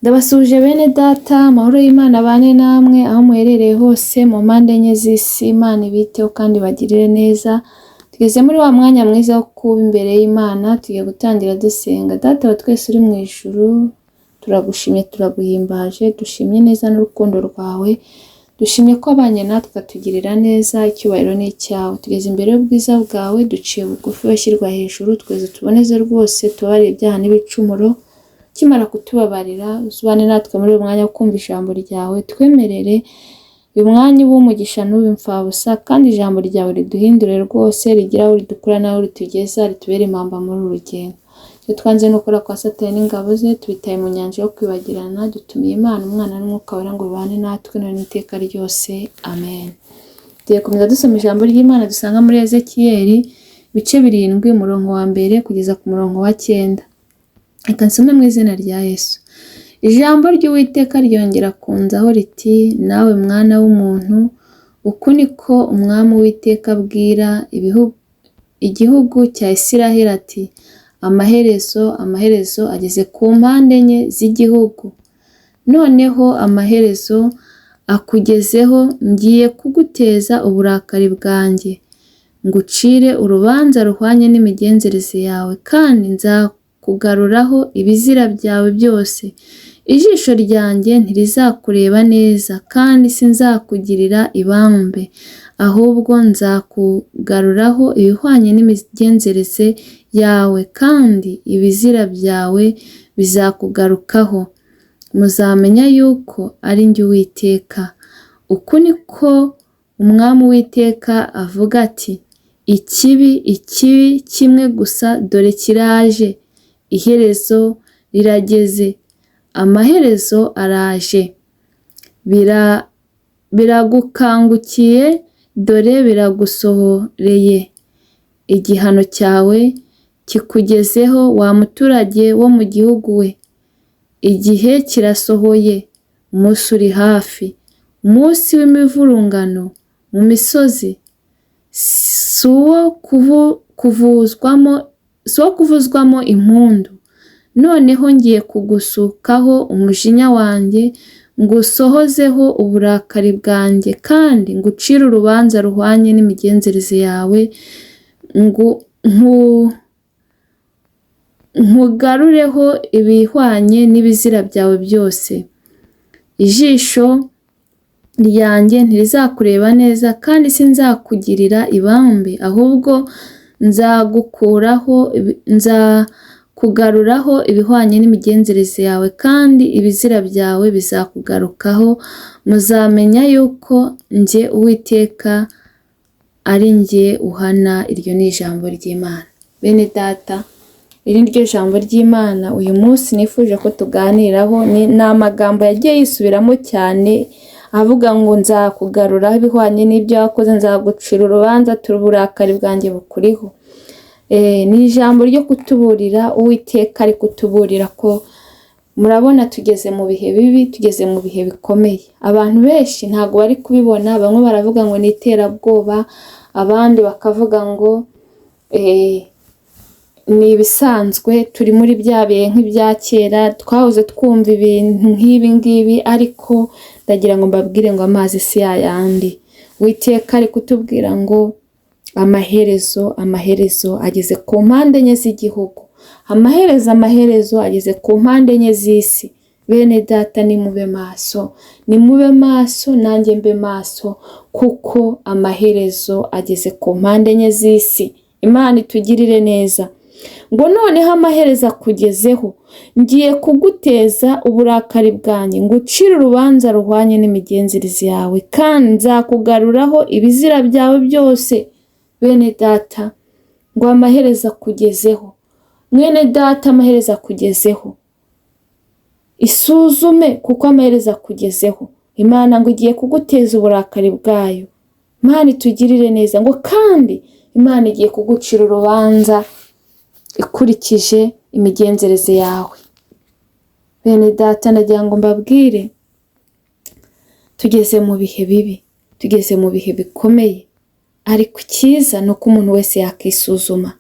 Ndabasuje bene data, amahoro y'Imana abane namwe aho muherereye hose mu mpande enye z'isi. Imana ibiteho kandi bagirire neza. Tugeze muri wa mwanya mwiza wo kuba imbere y'Imana, tugiye gutangira dusenga. Data wa twese uri mu ijuru, turagushimye, turaguhimbaje, dushimye neza n'urukundo rwawe, dushimye ko abanye natwe ukatugirira neza, icyubahiro ni icyawe. Tugeze imbere y'ubwiza bwawe, duciye bugufi washyirwa hejuru, twese tuboneze rwose, tubabarire ibyaha n'ibicumuro. Kimara kutubabarira, uzubane natwe muri uyu mwanya wo kumva ijambo ryawe, twemerere uyu mwanya ube umugisha n'ube imfabusa, kandi ijambo ryawe riduhindure rwose, rigira aho ridukura n'aho ritugeza, ritubere impamba muri uru rugendo. Icyo twanze no gukora kwa Satani n'ingabo ze, tubitaye mu nyanja yo kwibagirana, dutumiye Imana, Umwana n'Umwuka wera ngo bibane natwe none n'iteka ryose. Amen. Tugiye komeza dusoma ijambo ry'Imana dusanga muri Ezekiyeli, ibice 7, umurongo wa 1 kugeza ku murongo wa 9. Reka nsome mu izina rya Yesu. Ijambo ry'Uwiteka ryongera kunzaho riti, nawe mwana w'umuntu, uku niko umwami Uwiteka abwira igihugu cya Isiraheli ati, amaherezo ageze ku mpande enye z'igihugu. Noneho amaherezo akugezeho, ngiye kuguteza uburakari bwanjye, ngucire urubanza ruhwanye n'imigenzereze yawe, kandi nzakugaruraho ibizira byawe byose. Ijisho ryanjye ntirizakureba neza, kandi sinzakugirira ibambe, ahubwo nzakugaruraho ibihwanye n'imigenzereze yawe, kandi ibizira byawe bizakugarukaho. Muzamenya yuko ari njye Uwiteka. Uku niko umwami Uwiteka avuga ati, ikibi kimwe gusa dore kiraje, iherezo rirageze, amaherezo araje. Biragukangukiye, dore biragusohoreye. Igihano cyawe kikugezeho, wa muturage wo mu gihugu we. Igihe kirasohoye, umunsi uri hafi, umunsi w'imivurungano mu misozi, si uwo kuvuzwamo impundu. Noneho ngiye kugusukaho umujinya wanjye, ngusohozeho uburakari bwanjye, kandi ngucire urubanza ruhwanye n'imigenzereze yawe, nkugarureho ibihwanye n'ibizira byawe byose. Ijisho ryanjye ntirizakureba neza, kandi sinzakugirira ibambe, ahubwo nzakugaruraho ibihwanye n'imigenzereze yawe, kandi ibizira byawe bizakugarukaho. Muzamenya yuko njye Uwiteka ari njye uhana. Iryo ni ijambo ry'Imana. Bene data, iri ni ryo jambo ry'Imana uyu munsi nifuje ko tuganiraho. Ni amagambo yagiye yisubiramo cyane avuga ngo nzakugaruraho ibihwanye n'ibyo wakoze, nzagucira urubanza, uburakari bwanjye bukuriho. Ni ijambo ryo kutuburira. Uwiteka ari kutuburira ko murabona tugeze mu bihe bibi, tugeze mu bihe bikomeye. Abantu benshi ntabwo bari kubibona. Bamwe baravuga ngo ni iterabwoba, abandi bakavuga ngo ni ibisanzwe, turi muri bya bihe nk'ibya kera, twahoze twumva ibintu nk'ibi ngibi, ariko ndagira ngo mbabwire ngo amazi si yayandi. Uwiteka ari kutubwira ngo amaherezo ageze ku mpande enye z'igihugu. Amaherezo ageze ku mpande enye z'isi. Bene data, nimube maso, nanjye mbe maso, kuko amaherezo ageze ku mpande enye z'isi. Imana itugirire neza. Ngo noneho amaherezo akugezeho, ngiye kuguteza uburakari bwanjye, ngucire urubanza ruhwanye n'imigenzereze yawe, kandi nzakugaruraho ibizira byawe byose. Bene data, ngo amaherezo akugezeho. Mwene data, amaherezo akugezeho. Isuzume, kuko amaherezo akugezeho. Imana ngo igiye kuguteza uburakari bwayo. Imana itugirire neza. Ngo kandi Imana igiye kugucira urubanza ikurikije imigenzereze yawe. Bene data, ndagira ngo mbabwire, tugeze mu bihe bibi, tugeze mu bihe bikomeye, ariko icyiza ni uko umuntu wese yakisuzuma.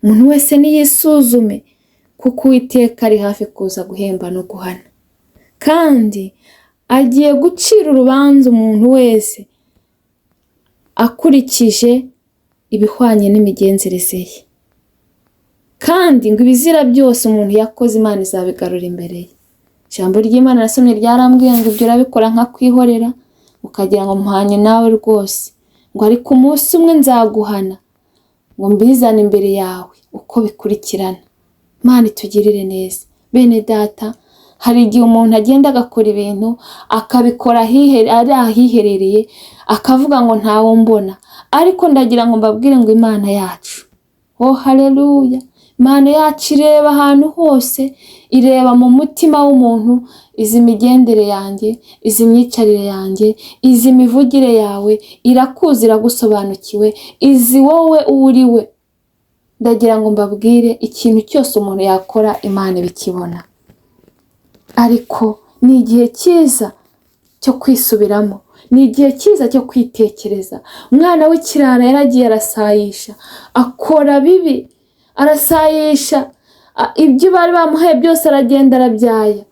Umuntu wese niyisuzume, kuko Uwiteka ari hafi kuza guhemba no guhana. kandi agiye gucira urubanza umuntu wese akurikije ibihwanye n'imigenzereze ye. Kandi ngo ibizira byose umuntu yakoze Imana izabigarura imbere ye. Ijambo ry'Imana nasomye ryarambwiye ngo ibyo urabikora nka kwihorera ukagira ngo mpanye nawe rwose, ngo ariko umunsi umwe nzaguhana ngo mbizane imbere yawe uko bikurikirana. Imana itugirire neza. Bene data, hari igihe umuntu agenda agakora ibintu akabikora ari ahiherereye akavuga ngo ntawo mbona, ariko ndagira ngo mbabwire ngo Imana yacu, oh haleluya, Imana yacu ireba ahantu hose, ireba mu mutima w'umuntu, izi migendere yanjye, izi myicarire yanjye, izi mivugire yawe, irakuzi, iragusobanukiwe, izi wowe uri we. Ndagira ngo mbabwire ikintu cyose umuntu yakora Imana ibikibona, ariko ni igihe cyiza cyo kwisubiramo, ni igihe cyiza cyo kwitekereza. Umwana w'ikirara yaragiye arasayisha, akora bibi, arasayisha ibyo bari bamuhaye byose, aragenda arabyaya,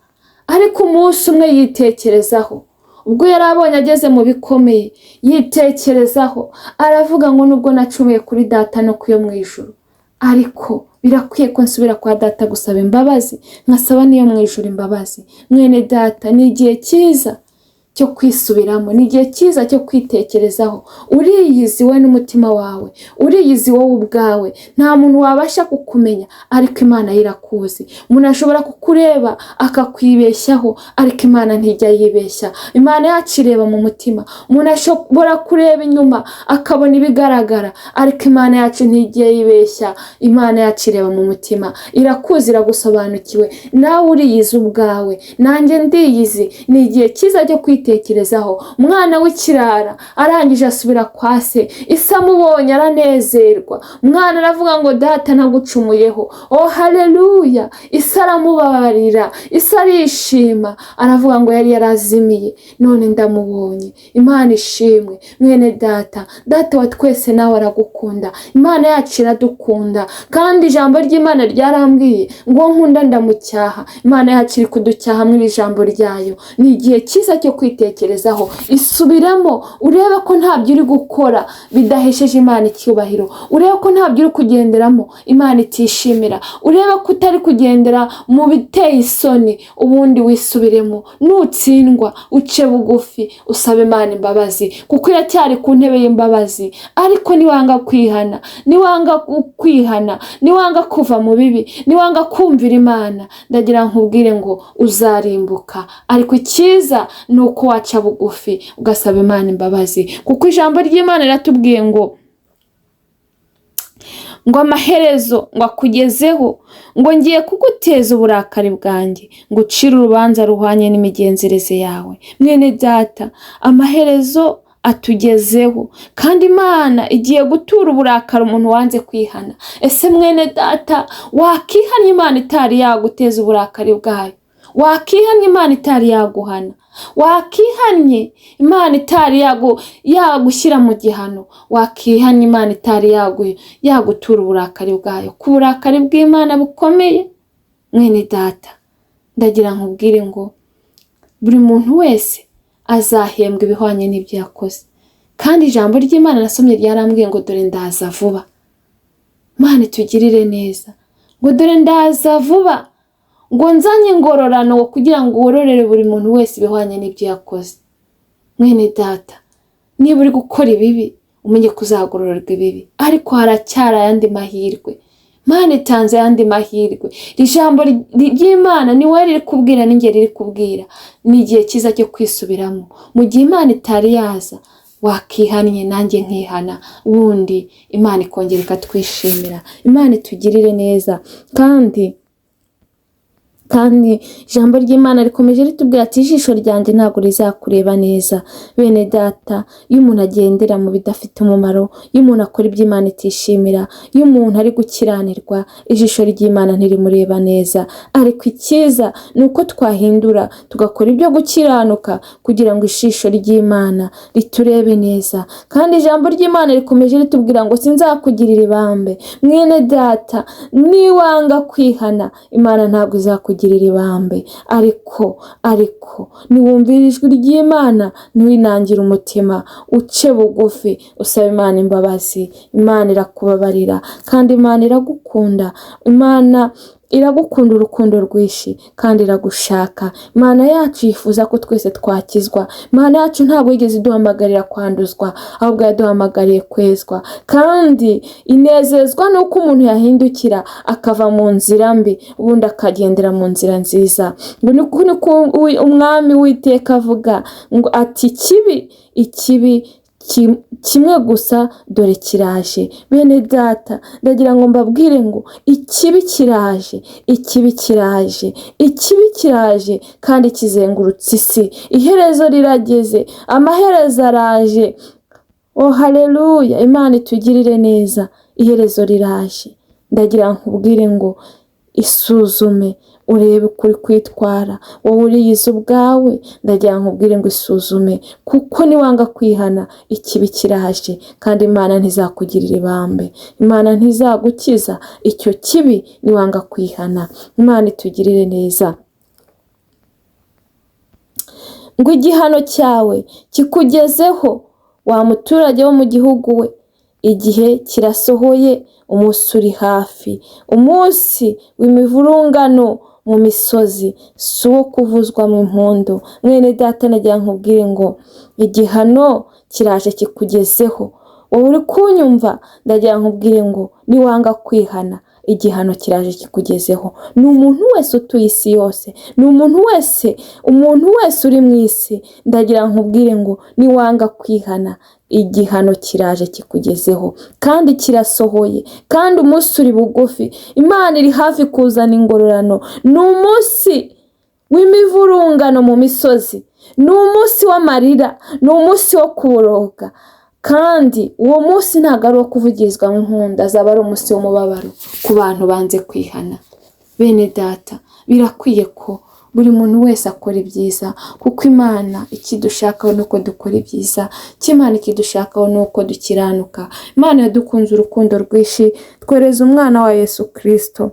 ariko umunsi umwe yitekerezaho. Ubwo yari abonye ageze mu bikomeye, yitekerezaho aravuga ngo nubwo nacumuye kuri data no kuyo mu ijuru, ariko birakwiye ko nsubira kwa data gusaba imbabazi, nkasaba niyo mu ijuru imbabazi. Mwene data, ni igihe cyiza cyo kwisubiramo, ni igihe cyiza cyo kwitekerezaho. Uriyizi we n'umutima wawe, uriyizi wowe ubwawe, nta muntu wabasha kukumenya, ariko Imana irakuzi. Umuntu ashobora kukureba akakwibeshyaho, ariko Imana ntijya yibeshya. Imana yacu ireba mu mutima. Umuntu ashobora kureba inyuma akabona ibigaragara, ariko Imana yacu ntijya yibeshya. Imana yacu ireba mu mutima, irakuzi, iragusobanukiwe. Nawe uriyizi ubwawe, nanjye ndiyizi. Ni igihe cyiza cyo kwitekerezaho. Umwana w'ikirara arangije asubira kwa se, ise amubonye aranezerwa. Umwana aravuga ngo data nagucumuyeho, oh haleluya. Ise aramubabarira, ise arishima, aravuga ngo yari yarazimiye, none ndamubonye. Imana ishimwe. Mwene data, data wa twese nawe aragukunda. Imana yacu iradukunda, kandi ijambo ry'Imana ryarambwiye ngo nkunda ndamucyaha. Imana yacu iri kuducyaha muri ijambo ryayo. Ni igihe cyiza cyo kwitekerezaho. Isubiramo, urebe ko ntabyo uri gukora bidahesheje Imana icyubahiro, urebe ko ntabyo uri kugenderamo Imana itishimira, urebe ko utari kugendera mu biteye isoni. Ubundi wisubiremo, nutsindwa uce bugufi usabe Imana imbabazi, kuko iracyari ku ntebe y'imbabazi. Ariko niwanga kwihana, niwanga kuva mu bibi, niwanga kumvira Imana, ndagira nkubwire ngo uzarimbuka. Ariko icyiza ni uko waca bugufi ugasaba Imana imbabazi, kuko ijambo ry'Imana riratubwiye ngo amaherezo ngo akugezeho, ngo ngiye kuguteza uburakari bwanjye, ngo ucire urubanza ruhwanye n'imigenzereze yawe. Mwene data, amaherezo atugezeho, kandi Imana igiye gutura uburakari umuntu wanze kwihana. Ese mwene data, wakihanye Imana itari yaguteza uburakari bwayo? Wakihanye Imana itari yaguhana? Wakihanye Imana itari yagushyira mu gihano? Wakihanye Imana itari yagutura uburakari bwayo? Ku burakari bw'Imana bukomeye. Mwene data, ndagira nkubwire ngo buri muntu wese azahembwa ibihwanye n'ibyo yakoze, kandi ijambo ry'Imana nasomye ryarambwiye ngo dore ndaza vuba. Imana itugirire neza, ngo dore ndaza vuba, ngo nzanye ingororano kugira ngo wororere buri muntu wese ibihwanye n'ibyo yakoze. Mwene data, niba uri gukora ibibi, umenye kuzagororerwa ibibi, ariko haracyari ayandi mahirwe. Imana itanze ayandi mahirwe. Ijambo ry'Imana ni wowe riri kubwira, n'ingeri riri kubwira. Ni igihe cyiza cyo kwisubiramo. Mu gihe Imana itari yaza, wakihanye nanjye nkihana, ubundi Imana ikongera ikatwishimira. Imana itugirire neza. Kandi ijambo ry'Imana rikomeje ritubwira ati ijisho ryanjye ntabwo rizakureba neza. Bene data, iyo umuntu agendera mu bidafite umumaro, iyo umuntu akora ibyo Imana itishimira, iyo umuntu ari gukiranirwa, ijisho ry'Imana ntirimureba neza. Ariko icyiza ni uko twahindura tugakora ibyo gukiranuka, kugira ngo ijisho ry'Imana riturebe neza. Kandi ijambo ry'Imana rikomeje ritubwira ngo sinzakugirira ibambe. Mwene data, niwanga kwihana, Imana ntabwo izakugirira izakugirira ibambe. Ariko niwumvira ijwi ry'Imana, ntiwinangire umutima, uce bugufi, usaba Imana imbabazi. Imana irakubabarira kandi Imana iragukunda. Imana iragukunda urukundo rwinshi kandi iragushaka. Imana yacu yifuza ko twese twakizwa. Imana yacu ntabwo yigeze iduhamagarira kwanduzwa, ahubwo yaduhamagariye kwezwa, kandi inezezwa nuko umuntu yahindukira akava mu nzira mbi ubundi akagendera mu nzira nziza. ngo niko umwami w'iteka avuga ngo ati ikibi kimwe gusa dore kiraje. Bene data, ndagira ngo mbabwire ngo ikibi kiraje kandi kizengurutse isi. Iherezo rirageze, amaherezo araje. Oh haleluya! Imana itugirire neza, iherezo riraje. Ndagira nkubwire ngo isuzume urebe ukuri kwitwara. Wowe uriyizi ubwawe, ndagira nkubwire ngo isuzume, kuko niwanga kwihana ikibi kiraje kandi Imana ntizakugirira ibambe. Imana ntizagukiza icyo kibi niwanga kwihana. Imana itugirire neza. ngo igihano cyawe kikugezeho, wa muturage wo mu gihugu we. Igihe kirasohoye, umunsi uri hafi, umunsi w'imivurungano mu misozi, si uwo kuvuzwamo impundu. Mwene data, nagira nkubwire ngo igihano kiraje kikugezeho. Wowe uri kunyumva, ndagira nkubwire ngo niwanga kwihana igihano kiraje kikugezeho. Ni umuntu wese utuye isi yose, ni umuntu wese uri mu isi. Ndagira nkubwire ngo niwanga kwihana igihano kiraje kikugezeho kandi kirasohoye, kandi umunsi uri bugufi. Imana iri hafi kuzana ingororano. Ni umunsi w'imivurungano mu misozi, ni umunsi w'amarira, ni umunsi wo kuboroga, kandi uwo munsi ntabwo ari uwo kuvugirizwa nk'impundu, azaba ari umunsi w'umubabaro ku bantu banze kwihana. Bene data, birakwiye ko buri muntu wese akora ibyiza, kuko Imana ikidushakaho ni uko dukora ibyiza. Imana ikidushakaho ni uko dukiranuka. Imana yadukunze urukundo rwinshi, twohereza umwana wa Yesu Kristo.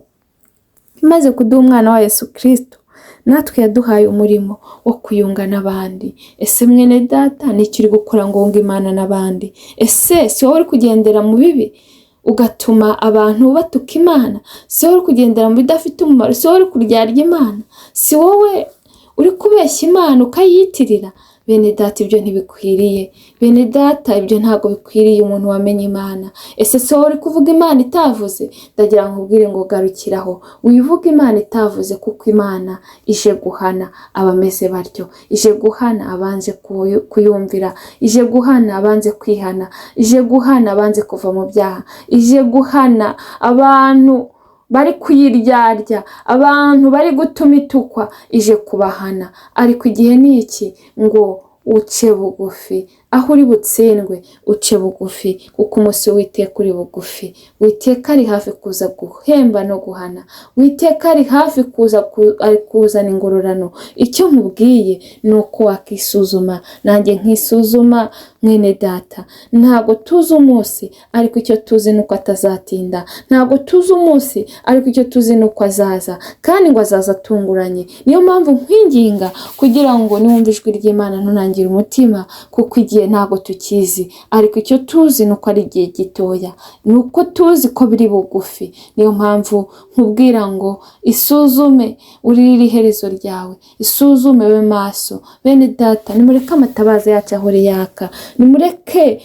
Imaze kuduha umwana wa Yesu Kristo, natwe yaduhaye umurimo wo kuyunga n'abandi. Ese mwene data, ni iki uri gukora ngo wunge Imana n'abandi? Ese si wowe uri kugendera mu bibi ugatuma abantu batuka Imana? Si wowe uri kugendera mu bidafite umumaro? Si wowe uri kuryarya Imana? Si wowe uri kubeshya Imana ukayiyitirira? Bene data, ibyo ntibikwiriye. Bene data, ibyo ntabwo bikwiriye umuntu wamenye Imana. Ese si wowe uri kuvuga Imana itavuze? Ndagira nkubwire ngo garukiraho, wivuga Imana itavuze, kuko Imana ije guhana abameze batyo, ije guhana abanze kuyumvira, ije guhana abanze kwihana, ije guhana abanze kuva mu byaha, ije guhana abantu bari kuyiryarya, abantu bari gutuma itukwa, ije kubahana. Ariko igihe ni iki? Ngo uce bugufi. Aho uri butsindwe uce bugufi, kuko umunsi w'Uwiteka uri bugufi. Uwiteka ari hafi kuza guhemba no guhana. Uwiteka ari hafi kuzana ingororano. Icyo nkubwiye ni uko wakisuzuma, nanjye nkisuzuma. Mwene data, ntabwo tuzi umunsi, ariko icyo tuzi ni uko atazatinda. Ntabwo tuzi umunsi, ariko icyo tuzi ni uko azaza, kandi ngo azaza atunguranye. Niyo mpamvu nkwinginga kugira ngo niwumva ijwi ry'Imana ntunangire umutima, kuko igihe ntabwo tukizi, ariko icyo tuzi ni uko ari igihe gitoya, ni uko tuzi ko biri bugufi. Niyo mpamvu nkubwira ngo isuzume uririre iherezo ryawe, isuzume we maso. Bene data, nimureke amatabaza yacu ahore yaka, nimureke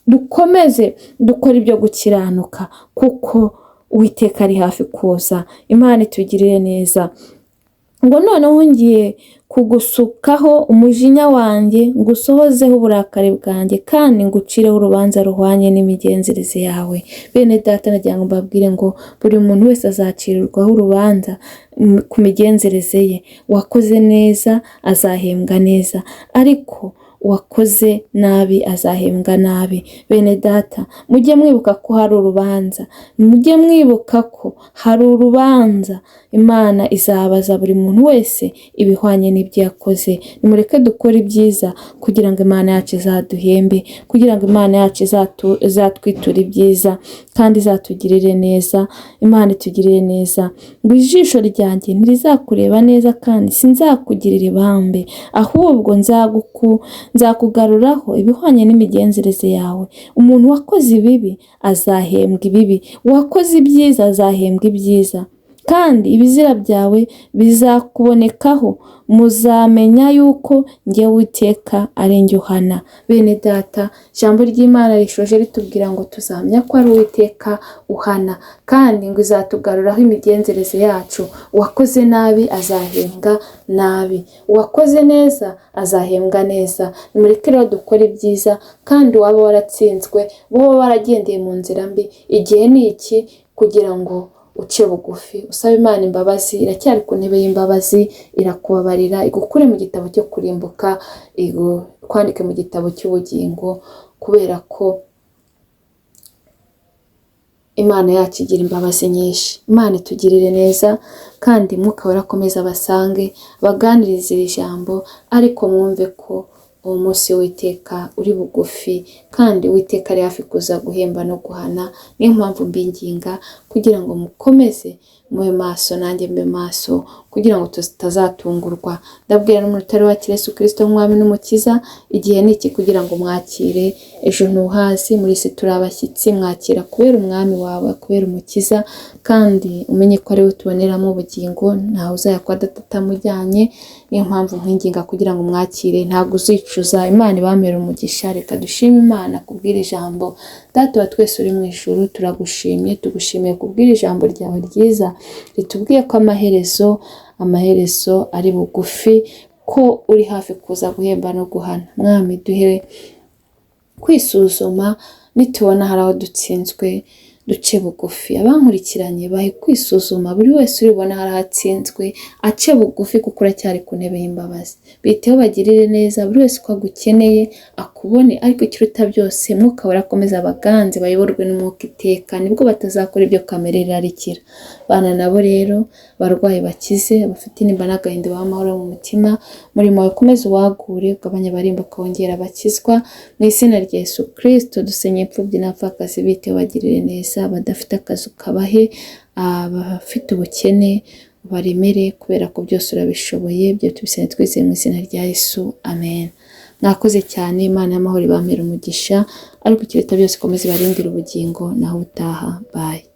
dukomeze dukora ibyo gukiranuka, kuko Uwiteka ari hafi kuza. Imana itugirire neza. ngo noneho ngiye kugusukaho umujinya wanjye, ngusohozeho uburakari bwanjye, kandi ngucireho urubanza ruhwanye n'imigenzereze yawe. Bene data, nagira ngo mbabwire ngo buri muntu wese azacirirwaho urubanza ku migenzereze ye. Uwakoze neza azahembwa neza, ariko uwakoze nabi azahembwa nabi. Bene data, mujye mwibuka ko hari urubanza, mujye mwibuka ko hari urubanza. Imana izabaza buri muntu wese ibihwanye n'ibyo yakoze. Nimureke dukora ibyiza kugira ngo Imana yacu izaduhembe, kugira ngo Imana yacu izatwitura ibyiza, kandi izatugirire neza. Imana itugirire neza, ngo ijisho ryanjye ntirizakureba neza kandi sinzakugirira ibambe, ahubwo nzakugaruraho ibihwanye n'imigenzereze yawe. Umuntu wakoze ibibi azahembwa ibibi, uwakoze ibyiza azahembwa ibyiza, kandi ibizira byawe bizakubonekaho. Muzamenya yuko njye Uwiteka ari njye uhana. Bene data, ijambo ry'Imana rishoje ritubwira ngo tuzamenya ko ari Uwiteka uhana, kandi ngo izatugaruraho imigenzereze yacu. Uwakoze nabi azahembwa nabi, uwakoze neza azahembwa neza. Nimureke rero dukore ibyiza, kandi waba waratsinzwe, wowe waragendeye mu nzira mbi, igihe ni iki kugira ngo uce bugufi usaba Imana imbabazi. Iracyari ku ntebe y'imbabazi, irakubabarira, igukure mu gitabo cyo kurimbuka, kwandike mu gitabo cy'ubugingo, kubera ko Imana yacu igira imbabazi nyinshi. Imana itugirire neza, kandi Mwuka Wera akomeze abasange, baganirize iri jambo, ariko mwumve ko uwo munsi w'Uwiteka uri bugufi, kandi Uwiteka ari hafi kuza guhemba no guhana. Niyo mpamvu mbinginga kugira ngo mukomeze mube maso, nanjye mbe maso, kugira ngo tutazatungurwa. Ndabwira n'umuntu utari wakira Yesu Kristo nk'umwami n'umukiza, igihe ni iki kugira ngo mwakire. Ejo ntuhazi, muri isi turi abashyitsi. Mwakira kubera umwami wawe, kubera umukiza, kandi umenye ko ari we tuboneramo ubugingo, ntawe uzayakwa atamujyanye. Niyo mpamvu nkwinginga kugira ngo mwakire, ntabwo uzicuza. Imana ibamere umugisha. Reka dushime Imana kubwira ijambo. Data wa twese uri mu ijuru, turagushimye, tugushimiye kubwira ijambo ryawe ryiza ritubwiye ko amaherezo ari bugufi, ko uri hafi kuza guhemba no guhana. Mwami, duhe kwisuzuma, nitubona hari aho dutsinzwe duce bugufi. Abankurikiranye bahe kwisuzuma, buri wese uribona hari ahatsinzwe ace bugufi, kuko uracyari ku ntebe y'imbabazi. Biteho bagirire neza, buri wese uko agukeneye akubone, ariko ikiruta byose Mwuka Wera akomeza abaganze, bayoborwe n'Umwuka iteka, nibwo batazakora ibyo kamere irarikira. Bana nabo rero, barwayi bakize, abafite intimba n'agahinda baha amahoro mu mutima. Umurimo wawe ukomeze uwagure, ugabanya abarimbuka wongera abakizwa. Mu izina rya Yesu Kristo dusenye imfubyi n'abapfakazi, biteho bagirire neza, abadafite akazi ukabahe, abafite ubukene baremere, kubera ko byose urabishoboye. Byo tubisanye twizeye mu izina rya Yesu, amen. Mwakoze cyane. Imana y'amahoro ibamere umugisha, ariko ikiruta byose ikomeze ibarindire ubugingo. Naho utaha, bye.